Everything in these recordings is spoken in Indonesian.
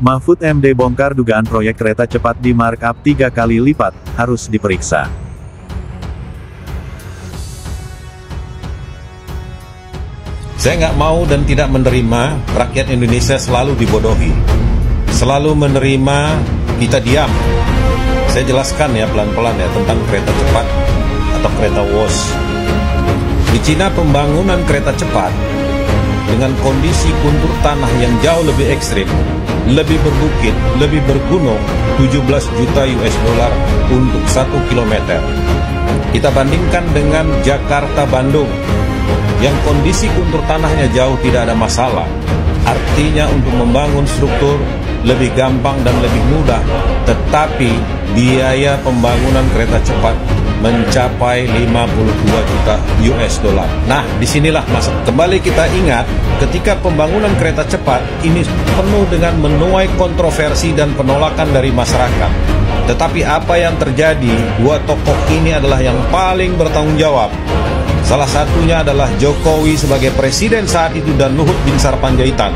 Mahfud MD bongkar dugaan proyek kereta cepat di markup 3 kali lipat, harus diperiksa. Saya nggak mau dan tidak menerima rakyat Indonesia selalu dibodohi. Selalu menerima kita diam. Saya jelaskan ya pelan-pelan ya tentang kereta cepat atau kereta WOS. Di Cina pembangunan kereta cepat dengan kondisi kontur tanah yang jauh lebih ekstrim, lebih berbukit, lebih bergunung, 17 juta US dollar untuk 1 kilometer. Kita bandingkan dengan Jakarta-Bandung yang kondisi kontur tanahnya jauh tidak ada masalah. Artinya untuk membangun struktur lebih gampang dan lebih mudah, tetapi biaya pembangunan kereta cepat mencapai 52 juta US dollar. Nah, disinilah masalah. Kembali kita ingat, ketika pembangunan kereta cepat ini penuh dengan menuai kontroversi dan penolakan dari masyarakat. Tetapi apa yang terjadi, dua tokoh ini adalah yang paling bertanggung jawab. Salah satunya adalah Jokowi sebagai presiden saat itu dan Luhut Binsar Panjaitan.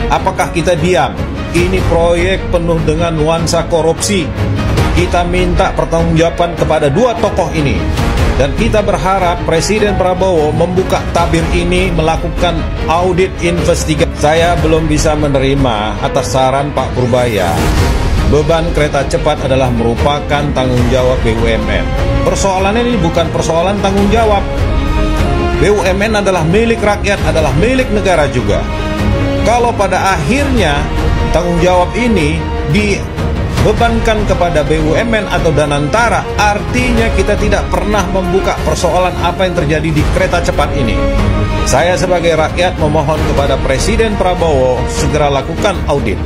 Apakah kita diam? Ini proyek penuh dengan nuansa korupsi. Kita minta pertanggungjawaban kepada dua tokoh ini. Dan kita berharap Presiden Prabowo membuka tabir ini, melakukan audit investigasi. Saya belum bisa menerima atas saran Pak Purbaya. Beban kereta cepat adalah merupakan tanggung jawab BUMN. Persoalan ini bukan persoalan tanggung jawab. BUMN adalah milik rakyat, adalah milik negara juga. Kalau pada akhirnya tanggung jawab ini dibebankan kepada BUMN atau Danantara, artinya kita tidak pernah membuka persoalan apa yang terjadi di kereta cepat ini. Saya sebagai rakyat memohon kepada Presiden Prabowo segera lakukan audit.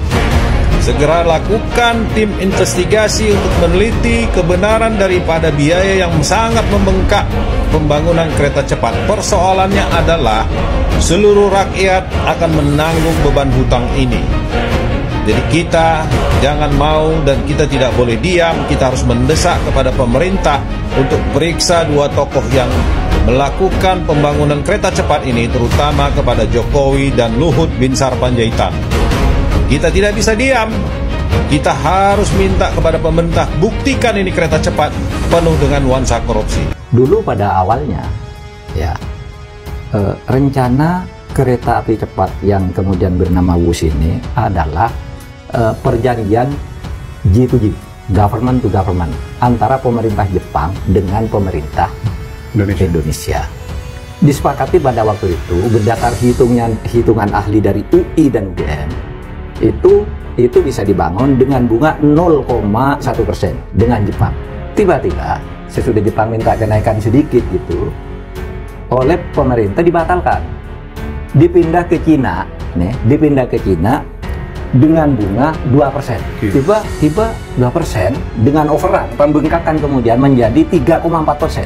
Segera lakukan tim investigasi untuk meneliti kebenaran daripada biaya yang sangat membengkak pembangunan kereta cepat. Persoalannya adalah seluruh rakyat akan menanggung beban hutang ini. Jadi kita jangan mau dan kita tidak boleh diam. Kita harus mendesak kepada pemerintah untuk periksa dua tokoh yang melakukan pembangunan kereta cepat ini, terutama kepada Jokowi dan Luhut Binsar Panjaitan. Kita tidak bisa diam. Kita harus minta kepada pemerintah, buktikan ini kereta cepat penuh dengan nuansa korupsi. Dulu pada awalnya, ya, rencana kereta api cepat yang kemudian bernama WUS ini adalah perjanjian G2G, government to government, antara pemerintah Jepang dengan pemerintah Indonesia. Disepakati pada waktu itu berdasarkan hitungan ahli dari UI dan UGM, itu bisa dibangun dengan bunga 0,1% dengan Jepang. Tiba-tiba sesudah Jepang minta kenaikan sedikit gitu, oleh pemerintah dibatalkan, dipindah ke Cina dengan bunga 2%. Tiba-tiba 2% dengan overrun, pembengkakan kemudian menjadi 3,4%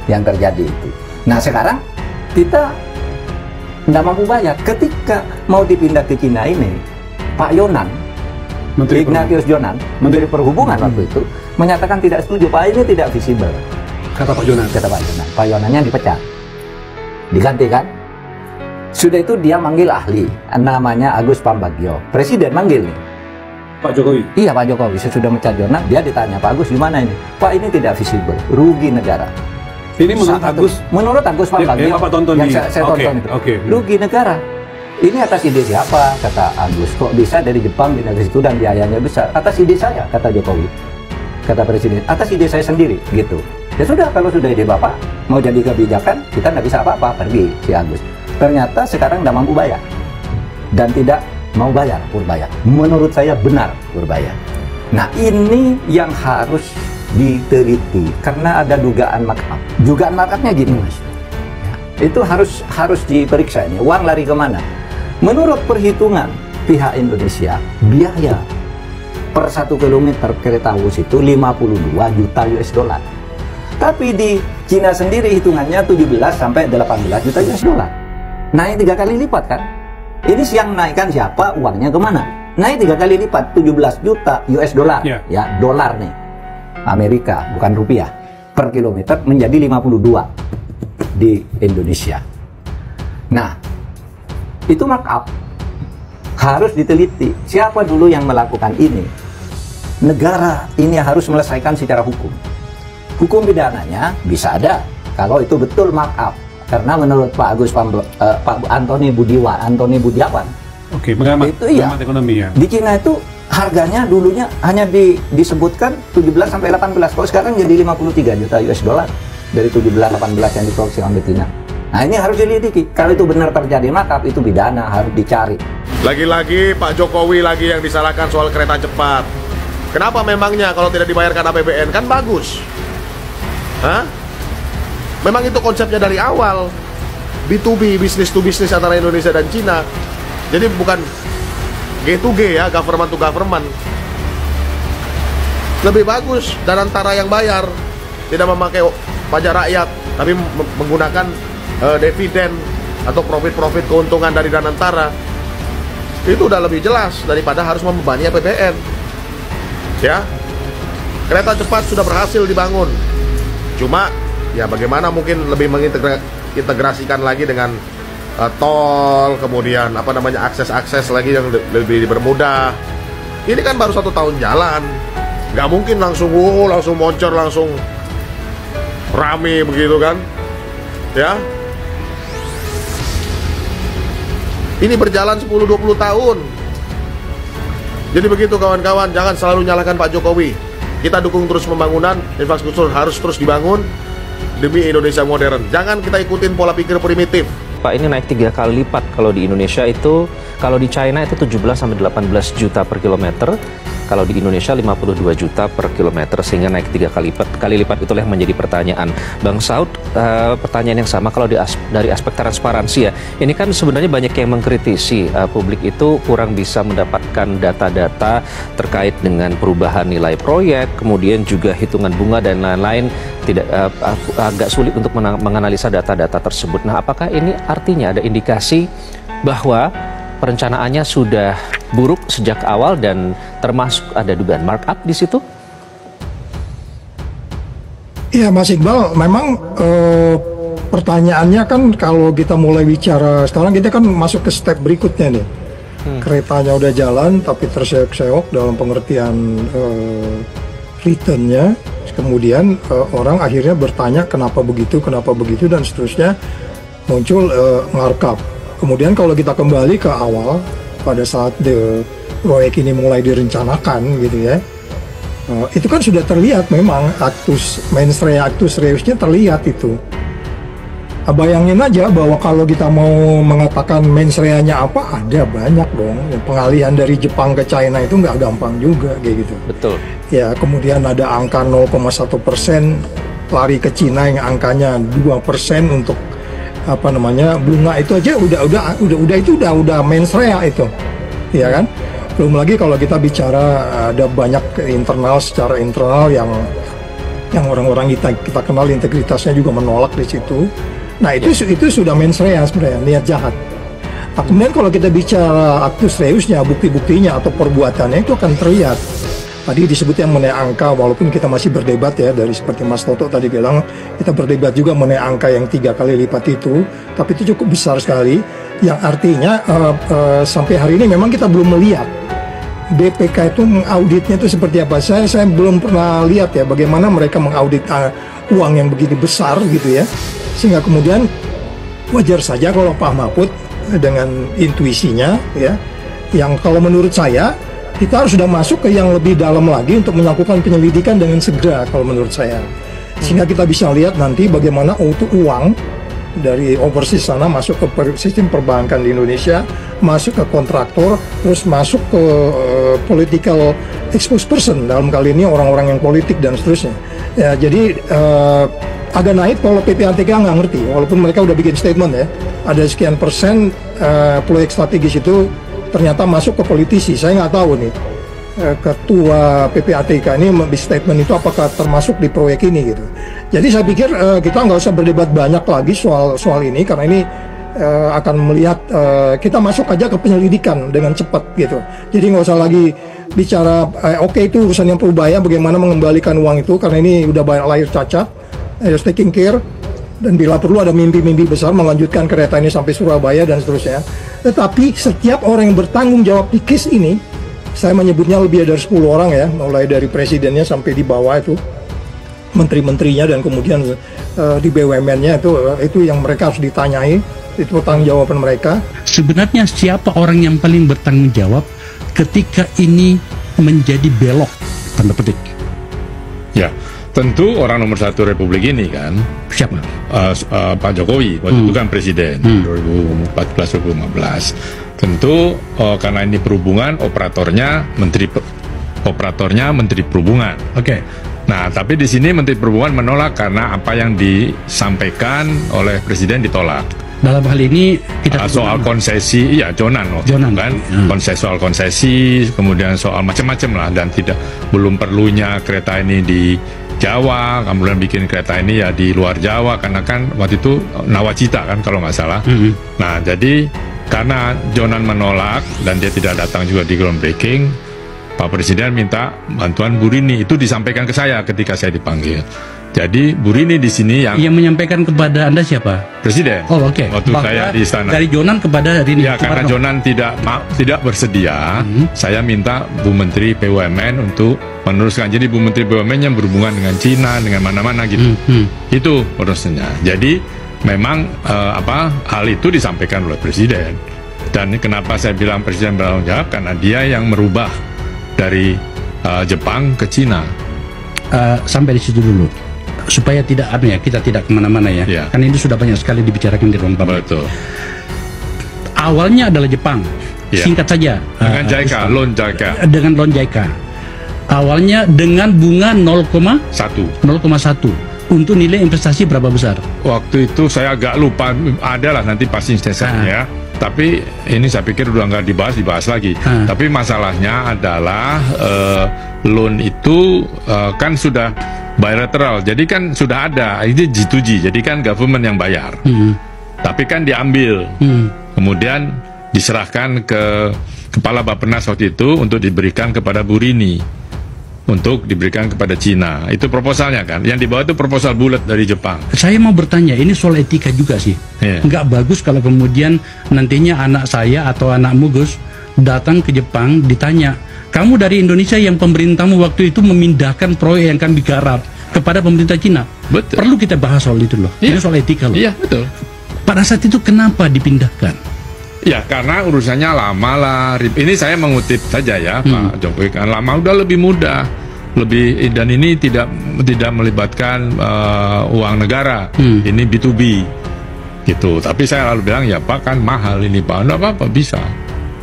yang terjadi itu. Nah sekarang kita tidak mampu bayar. Ketika mau dipindah ke Cina ini, Pak Yonan, Ignatius Jonan, Menteri Perhubungan waktu itu menyatakan tidak setuju. Pak, ini tidak visible. Kata Pak Yonan. Pak Yonannya dipecat, diganti kan. Sudah itu dia manggil ahli, namanya Agus Pambagio. Presiden manggil nih Pak Jokowi. Iya, Pak Jokowi. Sesudah mecat Jonan, dia ditanya, Pak Agus gimana ini? Pak, ini tidak visible, rugi negara. Ini menurut Agus Pambagio yang Bapak tonton yang saya tonton itu. Rugi negara. Ini atas ide siapa? Kata Agus. Kok bisa dari Jepang pindah ke situ dan biayanya besar? Atas ide saya, kata Jokowi. Kata Presiden, atas ide saya sendiri, gitu. Ya sudah, kalau sudah ide Bapak mau jadi kebijakan, kita nggak bisa apa-apa, pergi si Agus. Ternyata sekarang tidak mampu bayar dan tidak mau bayar Purbaya. Menurut saya benar Purbaya. Nah ini yang harus diteliti karena ada dugaan markup. Dugaan markupnya gini Mas, ya, itu harus diperiksa ini. Uang lari kemana? Menurut perhitungan pihak Indonesia, biaya per 1 kilometer kereta WUS itu 52 juta US dollar. Tapi di Cina sendiri hitungannya 17 sampai 18 juta US dollar. Naik 3 kali lipat kan? Ini yang naikkan siapa? Uangnya kemana? Naik 3 kali lipat, 17 juta US dollar. Ya, dolar nih, Amerika bukan rupiah. Per kilometer menjadi 52 di Indonesia. Nah, itu markup. harus diteliti siapa dulu yang melakukan ini. Negara ini harus melesaikan secara hukum. Hukum pidananya bisa ada kalau itu betul markup. Karena menurut Pak Antoni Budiawan, Oke, pengamat ekonomi ya. Di Cina itu harganya dulunya hanya disebutkan 17 sampai 18. Kalau sekarang jadi 53 juta US dollar dari 17-18 yang diproduksi oleh China. Nah, ini harus dilidiki. Kalau itu benar terjadi markup, itu pidana, harus dicari. Lagi-lagi Pak Jokowi lagi yang disalahkan soal kereta cepat. Kenapa memangnya kalau tidak dibayarkan APBN? Kan bagus. Hah? Memang itu konsepnya dari awal. B2B, business to business antara Indonesia dan Cina. Jadi bukan G2G ya, government to government. Lebih bagus dan antara yang bayar, tidak memakai pajak rakyat, tapi menggunakan dividen atau profit keuntungan dari Danantara. Itu udah lebih jelas daripada harus membebani APBN. Ya, kereta cepat sudah berhasil dibangun. Cuma ya bagaimana mungkin lebih mengintegrasikan lagi dengan tol, kemudian akses lagi yang lebih dipermudah. Ini kan baru 1 tahun jalan, nggak mungkin langsung moncor, langsung rame begitu kan, ya. Ini berjalan 10-20 tahun. Jadi begitu kawan-kawan, jangan selalu nyalakan Pak Jokowi. Kita dukung terus pembangunan, infrastruktur harus terus dibangun demi Indonesia modern. Jangan kita ikutin pola pikir primitif. Pak, ini naik 3 kali lipat. Kalau di Indonesia itu, kalau di China itu 17-18 juta per kilometer. Kalau di Indonesia 52 juta per kilometer, sehingga naik 3 kali lipat. Itulah yang menjadi pertanyaan. Bang Saud, pertanyaan yang sama kalau dari aspek transparansi ya. Ini kan sebenarnya banyak yang mengkritisi publik itu kurang bisa mendapatkan data-data terkait dengan perubahan nilai proyek, kemudian juga hitungan bunga dan lain-lain, agak sulit untuk menganalisa data-data tersebut. Nah, apakah ini artinya ada indikasi bahwa perencanaannya sudah buruk sejak awal dan termasuk ada dugaan markup di situ? Iya, Mas Iqbal, memang pertanyaannya kan kalau kita mulai bicara sekarang, kita kan masuk ke step berikutnya nih. Keretanya udah jalan tapi terseok-seok dalam pengertian returnnya. Kemudian orang akhirnya bertanya kenapa begitu dan seterusnya, muncul markup. Kemudian kalau kita kembali ke awal, pada saat proyek ini mulai direncanakan gitu ya, itu kan sudah terlihat memang mens rea actus reusnya terlihat itu. Bayangin aja bahwa kalau kita mau mengatakan mens rea-nya apa, ada banyak dong. Pengalihan dari Jepang ke China itu nggak gampang juga kayak gitu. Betul. Ya, kemudian ada angka 0,1% lari ke Cina yang angkanya 2% untuk bunga itu aja udah mens rea itu, ya kan? Belum lagi kalau kita bicara ada banyak secara internal yang orang-orang kita kenal integritasnya juga menolak di situ. Nah, itu sudah mens rea sebenarnya, niat jahat. Nah, kemudian kalau kita bicara actus reusnya, bukti-buktinya atau perbuatannya itu akan terlihat. Tadi disebutnya mengenai angka, walaupun kita masih berdebat ya, dari seperti Mas Toto tadi bilang, kita berdebat juga mengenai angka yang 3 kali lipat itu, tapi itu cukup besar sekali, yang artinya sampai hari ini memang kita belum melihat BPK itu mengauditnya itu seperti apa. Saya belum pernah lihat ya bagaimana mereka mengaudit uang yang begini besar gitu ya, sehingga kemudian wajar saja kalau Pak Mahfud dengan intuisinya ya, yang kalau menurut saya kita harus sudah masuk ke yang lebih dalam lagi untuk melakukan penyelidikan dengan segera kalau menurut saya, sehingga kita bisa lihat nanti bagaimana uang dari overseas sana masuk ke sistem perbankan di Indonesia, masuk ke kontraktor, terus masuk ke political exposed person, dalam kali ini orang-orang yang politik dan seterusnya ya. Jadi agak naik kalau PPATK nggak ngerti, walaupun mereka udah bikin statement ya, ada sekian persen proyek strategis itu ternyata masuk ke politisi. Saya nggak tahu nih ketua PPATK ini statement itu apakah termasuk di proyek ini gitu. Jadi saya pikir kita nggak usah berdebat banyak lagi soal ini, karena ini akan melihat kita masuk aja ke penyelidikan dengan cepat gitu. Jadi nggak usah lagi bicara oke, itu urusan yang Perubaya bagaimana mengembalikan uang itu, karena ini udah banyak lahir cacat, taking care. Dan bila perlu ada mimpi-mimpi besar melanjutkan kereta ini sampai Surabaya dan seterusnya. Tetapi setiap orang yang bertanggung jawab di KIS ini, saya menyebutnya lebih dari 10 orang ya, mulai dari presidennya sampai di bawah itu, menteri-menterinya dan kemudian di BUMN-nya itu yang mereka harus ditanyai, itu tanggung jawaban mereka. Sebenarnya siapa orang yang paling bertanggung jawab ketika ini menjadi belok, tanda petik? Ya, tentu orang nomor 1 Republik ini kan. Siapa? Pak Jokowi, waktu itu kan presiden 2014-2015. Tentu karena ini perhubungan, operatornya Menteri Perhubungan. Oke. Nah, tapi di sini Menteri Perhubungan menolak karena apa yang disampaikan oleh presiden ditolak. Dalam hal ini kita soal konsesi, iya Jonan kan, soal konsesi, kemudian soal macam-macam lah, dan belum perlunya kereta ini di Jawa, kemudian bikin kereta ini ya di luar Jawa, karena kan waktu itu Nawacita kan kalau nggak salah. Nah, jadi karena Jonan menolak dan dia tidak datang juga di groundbreaking, Pak Presiden minta bantuan Bu Rini. Itu disampaikan ke saya ketika saya dipanggil. Jadi Bu Rini di sini yang menyampaikan kepada Anda siapa? Presiden. Oh, oke. Waktu saya di istana. Dari Jonan kepada Rini. Ya, karena Jonan tidak bersedia, saya minta Bu Menteri BUMN untuk meneruskan. Jadi Bu Menteri BUMN yang berhubungan dengan Cina, dengan mana-mana gitu. Itu urusannya. Jadi memang hal itu disampaikan oleh Presiden. Dan kenapa saya bilang Presiden bertanggung jawab? Karena dia yang merubah dari Jepang ke Cina. Sampai di situ dulu, supaya kita tidak kemana-mana ya. Kan ini sudah banyak sekali dibicarakan di ruang publik. Betul. Awalnya adalah Jepang. Singkat saja. Dengan JICA, loan JICA. Dengan loan JICA. Awalnya dengan bunga 0,1. Untuk nilai investasi berapa besar? Waktu itu saya agak lupa, adalah nanti pasti investasinya. Tapi ini saya pikir udah nggak dibahas lagi. Tapi masalahnya adalah loan itu kan sudah bilateral, jadi kan sudah ada, ini G2G, jadi kan government yang bayar. Tapi kan diambil, kemudian diserahkan ke Kepala Bappenas waktu itu untuk diberikan kepada Bu Rini, untuk diberikan kepada Cina. Itu proposalnya kan, yang dibawa itu proposal bulat dari Jepang. Saya mau bertanya, ini soal etika juga sih. Nggak bagus kalau kemudian nantinya anak saya atau anakmu Gus datang ke Jepang, ditanya, kamu dari Indonesia yang pemerintahmu waktu itu memindahkan proyek yang kami garap kepada pemerintah Cina. Betul. Perlu kita bahas soal itu loh. Ini soal etika loh. Iya, betul. Pada saat itu kenapa dipindahkan? Ya, karena urusannya lama lah. Ini saya mengutip saja ya, Pak Jokowi kan lama, udah lebih mudah, dan ini tidak melibatkan uang negara. Ini B2B gitu. Tapi saya lalu bilang, ya Pak, kan mahal ini Pak. Nggak apa-apa, bisa.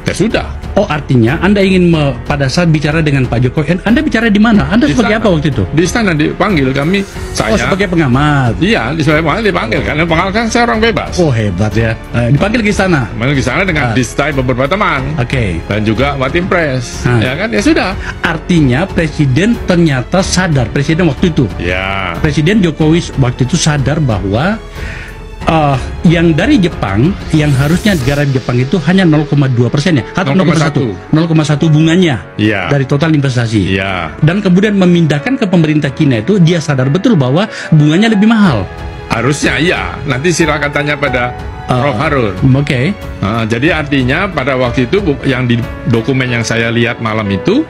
Ya sudah. Oh, artinya Anda ingin pada saat bicara dengan Pak Jokowi, Anda bicara di mana? Anda di sebagai apa waktu itu? Di istana dipanggil kami. Saya. Oh, sebagai pengamat. Iya, sebagai pengamat dipanggil. Karena pengamat kan saya orang bebas. Oh, hebat ya. Dipanggil ke istana. Dipanggil ke istana dengan distai beberapa teman. Oke. Dan juga Watimpres. Ya kan, ya sudah. Artinya Presiden ternyata sadar. Presiden waktu itu. Ya. Presiden Jokowi waktu itu sadar bahwa yang dari Jepang, yang harusnya negara Jepang itu hanya 0,2% ya, atau 0,1 bunganya dari total investasi. Dan kemudian memindahkan ke pemerintah Cina itu, dia sadar betul bahwa bunganya lebih mahal. Harusnya iya. Nanti silakan tanya pada Prof. Harun. Oke. Jadi artinya pada waktu itu yang di dokumen yang saya lihat malam itu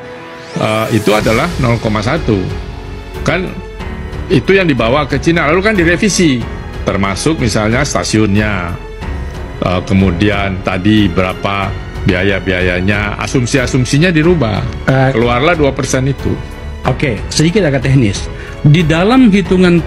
adalah 0,1. Kan itu yang dibawa ke Cina, lalu kan direvisi. Termasuk misalnya stasiunnya, kemudian tadi berapa biaya-biayanya, asumsi-asumsinya dirubah, keluarlah 2% itu. Oke, sedikit agak teknis. Di dalam hitungan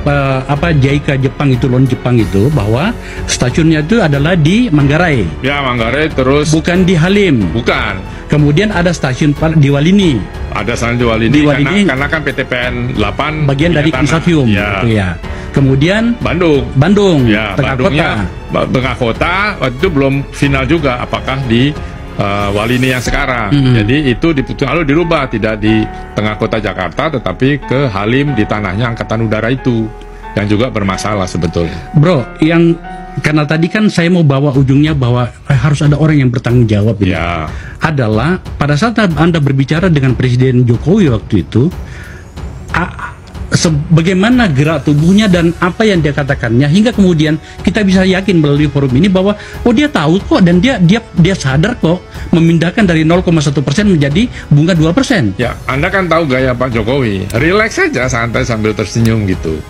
JICA Jepang itu, loan Jepang itu, bahwa stasiunnya itu adalah di Manggarai. Ya, Manggarai, terus bukan di Halim. Bukan. Kemudian ada stasiun di Walini. Ada stasiun di Walini, karena kan PT PN 8 bagian dari konsorsium. Ya. Kemudian Bandung, ya, tengah kota waktu itu belum final juga apakah di Walini yang sekarang. Jadi itu lalu dirubah, tidak di tengah kota Jakarta tetapi ke Halim di tanahnya Angkatan Udara itu, yang juga bermasalah sebetulnya. Bro, karena tadi kan saya mau bawa ujungnya bahwa harus ada orang yang bertanggung jawab ini. Adalah pada saat Anda berbicara dengan Presiden Jokowi waktu itu, bagaimana gerak tubuhnya dan apa yang dia katakannya, hingga kemudian kita bisa yakin melalui forum ini bahwa dia tahu kok, dan dia sadar kok memindahkan dari 0,1% menjadi bunga 2%. Ya, Anda kan tahu gaya Pak Jokowi, relax saja, santai sambil tersenyum gitu.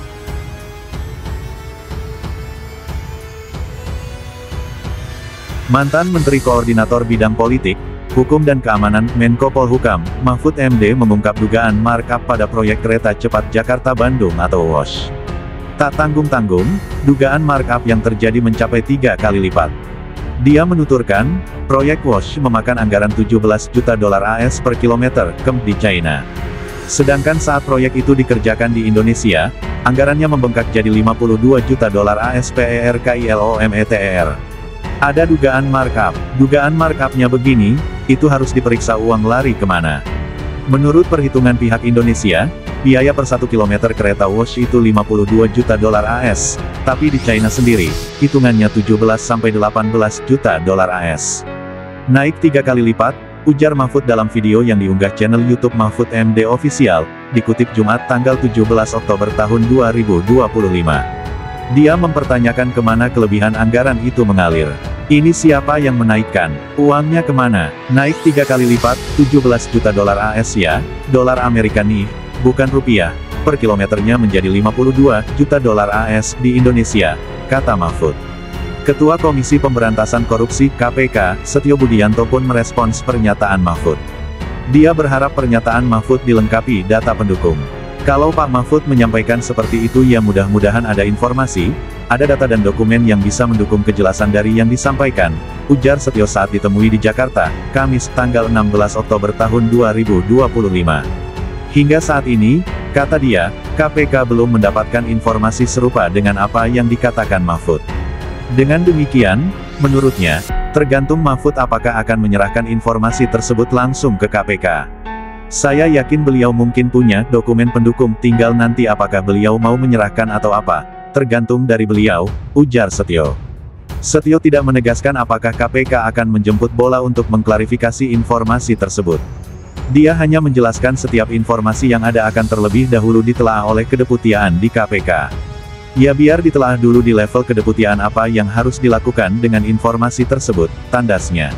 Mantan Menteri Koordinator Bidang Politik, Hukum dan Keamanan Menko Polhukam, Mahfud MD mengungkap dugaan markup pada proyek kereta cepat Jakarta-Bandung atau WOS. Tak tanggung-tanggung, dugaan markup yang terjadi mencapai 3 kali lipat. Dia menuturkan, proyek WOS memakan anggaran 17 juta dolar AS per kilometer di China. Sedangkan saat proyek itu dikerjakan di Indonesia, anggarannya membengkak jadi 52 juta dolar AS per kilometer. Ada dugaan markup. Dugaan markupnya begini, itu harus diperiksa uang lari kemana. Menurut perhitungan pihak Indonesia, biaya per 1 km kereta WOS itu 52 juta dolar AS, tapi di China sendiri, hitungannya 17-18 juta dolar AS. Naik 3 kali lipat, ujar Mahfud dalam video yang diunggah channel YouTube Mahfud MD Official, dikutip Jumat tanggal 17 Oktober tahun 2025. Dia mempertanyakan kemana kelebihan anggaran itu mengalir. Ini siapa yang menaikkan? Uangnya kemana? Naik 3 kali lipat, 17 juta dolar AS ya, dolar Amerika nih, bukan rupiah, per kilometernya menjadi 52 juta dolar AS di Indonesia, kata Mahfud. Ketua Komisi Pemberantasan Korupsi (KPK), Setio Budianto pun merespons pernyataan Mahfud. Dia berharap pernyataan Mahfud dilengkapi data pendukung. Kalau Pak Mahfud menyampaikan seperti itu, ya mudah-mudahan ada informasi, ada data dan dokumen yang bisa mendukung kejelasan dari yang disampaikan, ujar Setio saat ditemui di Jakarta, Kamis tanggal 16 Oktober tahun 2025. Hingga saat ini, kata dia, KPK belum mendapatkan informasi serupa dengan apa yang dikatakan Mahfud. Dengan demikian, menurutnya, tergantung Mahfud apakah akan menyerahkan informasi tersebut langsung ke KPK. Saya yakin beliau mungkin punya dokumen pendukung, tinggal nanti apakah beliau mau menyerahkan atau apa, tergantung dari beliau, ujar Setio. Setio tidak menegaskan apakah KPK akan menjemput bola untuk mengklarifikasi informasi tersebut. Dia hanya menjelaskan setiap informasi yang ada akan terlebih dahulu ditelaah oleh kedeputian di KPK. Ya biar ditelaah dulu di level kedeputian apa yang harus dilakukan dengan informasi tersebut, tandasnya.